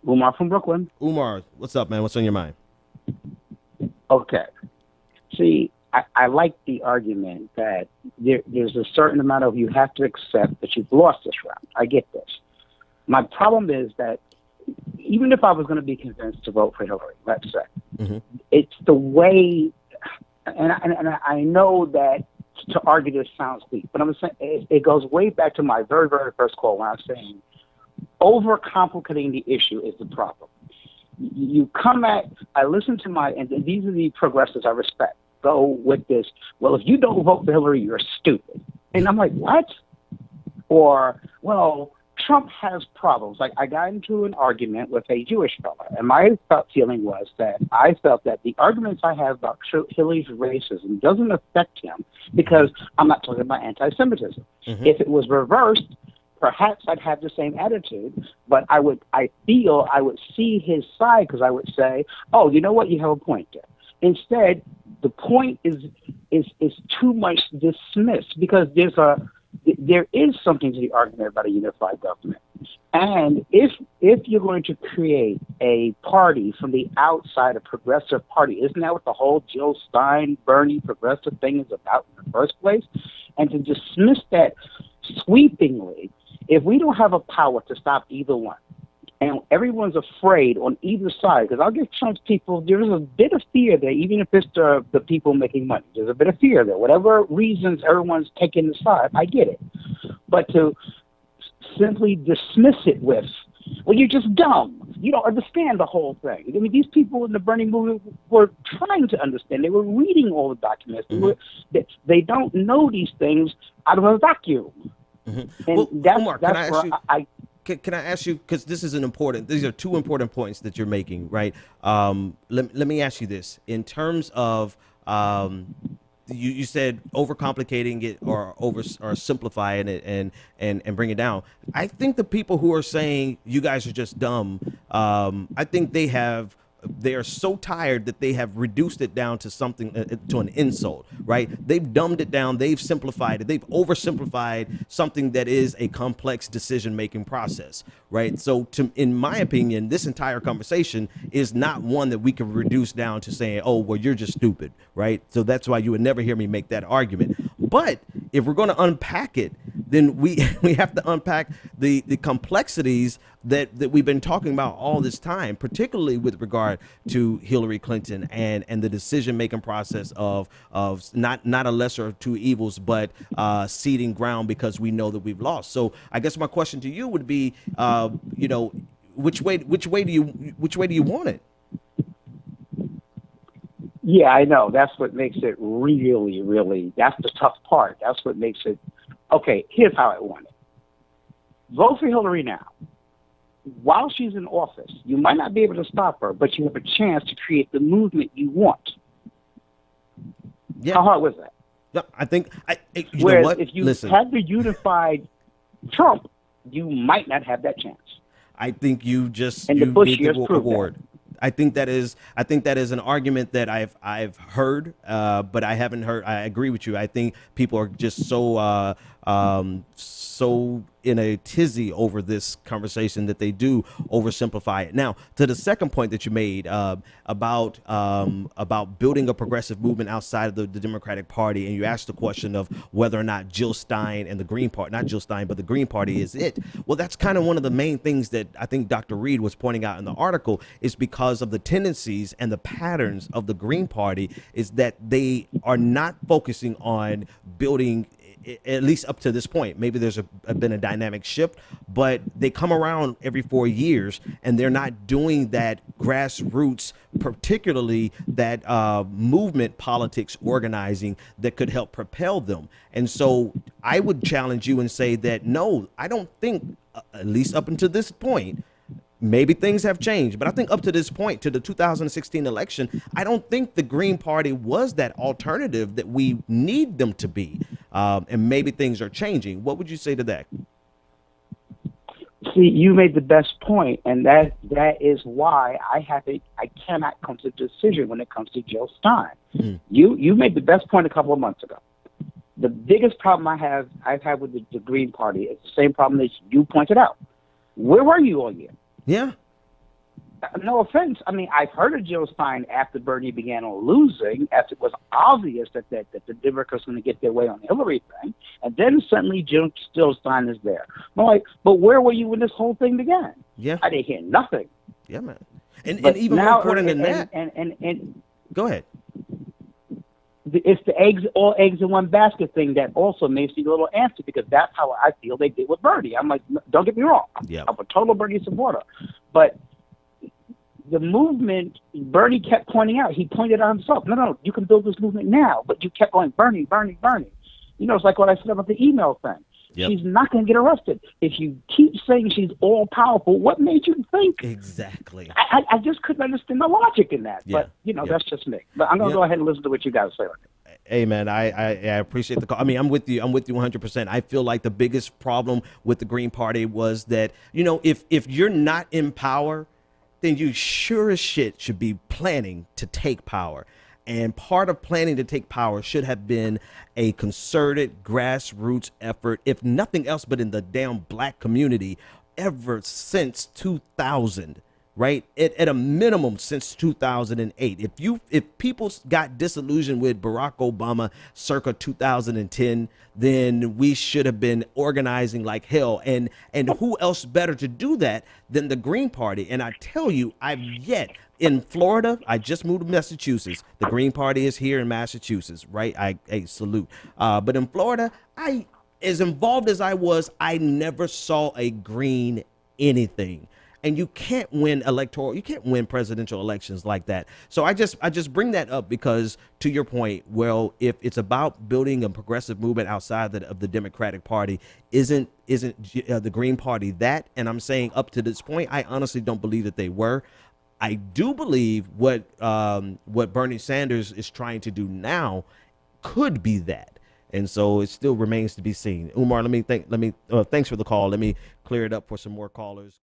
Umar from Brooklyn. Umar, what's up, man? What's on your mind? Okay. See, I like the argument that there's a certain amount of you have to accept that you've lost this round. I get this. My problem is that even if I was going to be convinced to vote for Hillary, let's say, it's the way, and I know that to argue this sounds weak, but I'm saying it goes way back to my very, very first call when I was saying overcomplicating the issue is the problem. You come at, I listen to and these are the progressives I respect, go with this, well, if you don't vote for Hillary, you're stupid. And I'm like, what? Or, well, Trump has problems. Like, I got into an argument with a Jewish fellow, and my feeling was that I felt that the arguments I have about Hillary's racism doesn't affect him because I'm not talking about anti-Semitism. If it was reversed, perhaps I'd have the same attitude, but I feel I would see his side because I would say, oh, you know what, you have a point there. Instead, the point is too much dismissed because there is something to the argument about a unified government. And if you're going to create a party from the outside, a progressive party, isn't that what the whole Jill Stein, Bernie progressive thing is about in the first place? And to dismiss that sweepingly, if we don't have a power to stop either one, and everyone's afraid on either side, because I'll give Trump's people, there's a bit of fear there, even if it's the people making money. There's a bit of fear there. Whatever reasons everyone's taking the side, I get it. But to simply dismiss it with, well, you're just dumb. You don't understand the whole thing. I mean, these people in the Bernie movement were trying to understand. They were reading all the documents. They don't know these things out of a vacuum. And well, that's Omar, can I ask you, because these are two important points that you're making, right? Let me ask you this. In terms of, you said overcomplicating it or simplifying it and bring it down. I think the people who are saying you guys are just dumb, I think they are so tired that they have reduced it down to something, to an insult, right? They've dumbed it down. They've simplified it. They've oversimplified something that is a complex decision-making process, right? So in my opinion, this entire conversation is not one that we can reduce down to saying, oh, well, you're just stupid, right? So that's why you would never hear me make that argument. But if we're going to unpack it, then we have to unpack the complexities that we've been talking about all this time, particularly with regard to Hillary Clinton and the decision-making process of not a lesser of two evils, but ceding ground because we know that we've lost. So I guess my question to you would be, which way do you want it? Yeah, I know. That's what makes it really, really, that's the tough part. That's what makes it, okay, here's how I want it. Vote for Hillary now. While she's in office, you might not be able to stop her, but you have a chance to create the movement you want. Yeah. How hard was that? No, I think, whereas know what? If you Listen. had the unified Trump, you might not have that chance. I think you just and you the Bush need years the proved award. that. I think that is an argument that I've heard, but I haven't heard. I agree with you. I think people are just so in a tizzy over this conversation that they do oversimplify it. Now, to the second point that you made about building a progressive movement outside of the Democratic Party, and you asked the question of whether or not Jill Stein and the Green Party, not Jill Stein, but the Green Party is it. Well, that's kind of one of the main things that I think Dr. Reed was pointing out in the article, is because of the tendencies and the patterns of the Green Party, is that they are not focusing on building, at least up to this point. Maybe there's been a dynamic shift, but they come around every 4 years and they're not doing that grassroots, particularly that movement politics organizing that could help propel them. And so I would challenge you and say that, no, I don't think, at least up until this point, maybe things have changed, but I think up to this point, to the 2016 election, I don't think the Green Party was that alternative that we need them to be. And maybe things are changing. What would you say to that? See, you made the best point, and that is why I cannot come to a decision when it comes to Jill Stein. Mm. You made the best point a couple of months ago. The biggest problem I've had with the Green Party is the same problem that you pointed out. Where were you all year? Yeah. no offense. I mean, I've heard of Jill Stein after Bernie began on losing, as it was obvious that the Democrats were going to get their way on the Hillary thing, and then suddenly Jill Stein is there. I'm like, but where were you when this whole thing began? Yeah. I didn't hear nothing. Yeah, man. And even more important than that. And go ahead. It's the all eggs in one basket thing that also makes me a little antsy, because that's how I feel they did with Bernie. I'm like, don't get me wrong. Yeah. I'm a total Bernie supporter. But the movement, Bernie kept pointing out, he pointed out himself, no, you can build this movement now. But you kept going, Bernie. You know, it's like what I said about the email thing. Yep. She's not going to get arrested. If you keep saying she's all powerful, what made you think? Exactly. I just couldn't understand the logic in that. Yeah. But, you know, that's just me. But I'm going to go ahead and listen to what you guys say on it. Hey, man, I appreciate the call. I mean, I'm with you 100%. I feel like the biggest problem with the Green Party was that, you know, if you're not in power, then you sure as shit should be planning to take power. And part of planning to take power should have been a concerted grassroots effort, if nothing else but in the damn black community, ever since 2000, right? At a minimum since 2008. If people got disillusioned with Barack Obama circa 2010, then we should have been organizing like hell. And who else better to do that than the Green Party? And I tell you, in Florida, I just moved to Massachusetts. The Green Party is here in Massachusetts, right? I salute. But in Florida, as involved as I was, I never saw a green anything. And you can't win presidential elections like that. So I just bring that up because, to your point, well, if it's about building a progressive movement outside of the Democratic Party, isn't the Green Party that? And I'm saying up to this point, I honestly don't believe that they were. I do believe what Bernie Sanders is trying to do now could be that. And so it still remains to be seen. Umar, thanks for the call. Let me clear it up for some more callers.